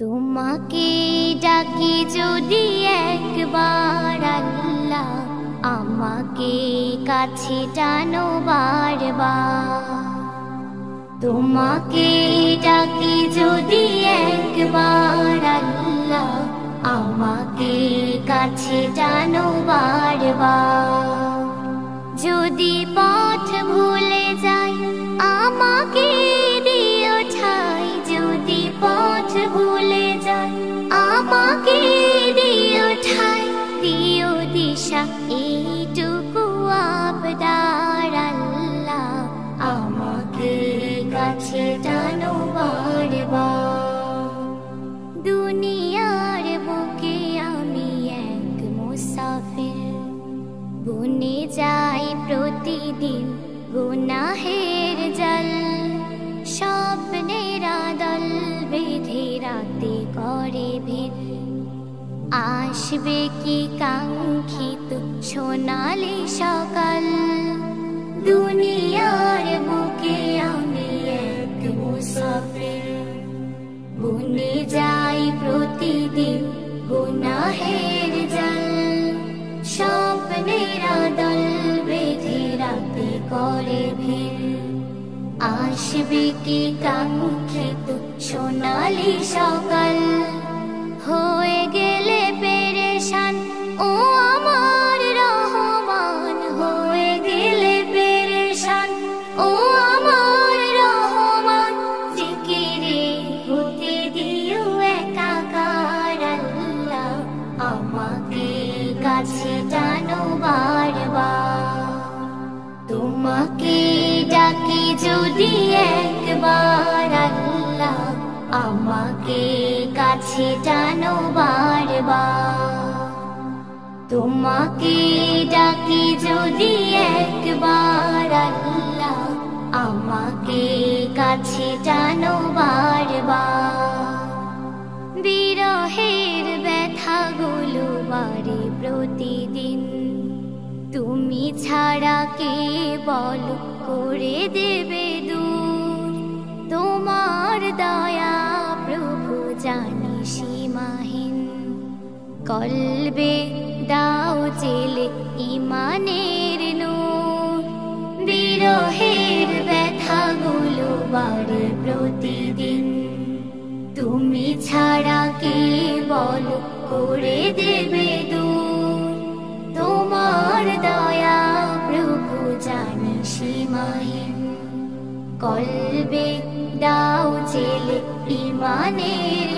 তোমাকে ডাকি যদি একবার আল্লাহ, আমাকে কাছে টানো বারবার। তোমাকে ডাকি যদি একবার আল্লাহ, আমাকে কাছে টানো বারবার। যদি পথ ভুলে যাই আমাকে দিও ঠাই, যদি পথ ভুলে যাই আমাকে দিও ঠাই, দিও দিশা এইটুকু আবদার আল্লাহ, আমাকে কাছে টানো বারবার। দুনিয়ার বুকে আমি এক মুসাফির, বনে যাই প্রতিদিন গুনাহের জল। স্বপ্নের দল বেঁধে রাতে করে ভিড়, আসবে কি কাঙ্ক্ষিত সোনালি সকাল। দুনিয়ার বুকে আমি এক মুসাফির, বনে যাই প্রতিদিন গুনাহের জল। স্বপ্নের দল বেঁধে রাতে করে ভিড়, আসবে কি কাঙ্ক্ষিত সোনালি সকাল। হয়ে গেলে পেরেশান ও আমার রহমান, হয়ে গেলে পেরেশান ও আমার রহমান। জিকিরে হতে দিও একাকার আল্লাহ, আমাকে কাছে টানো বারবার। তোমাকে ডাকি যদি একবার আল্লাহ, আমাকে কাছে টানো বারবার। তোমাকে ডাকি যদি একবার আল্লাহ, আমাকে কাছে টানো বারবার। বিরহের ব্যথাগুলো বাড়ে প্রতিদিন, তুমি ছাড়া কে বল করে দেবে দূর। তোমার দয়া প্রভু জানি সীমাহীন, কলবে দাও জেলে ইমানের নূর। বিরহের ব্যথাগুলো বাড়ে প্রতিদিন, তুমি ছাড়া কে বল করে দেবে দূর। তোমার দয়া প্রভু জানি সীমাহীন, কলবে দাও জেলে ইমানের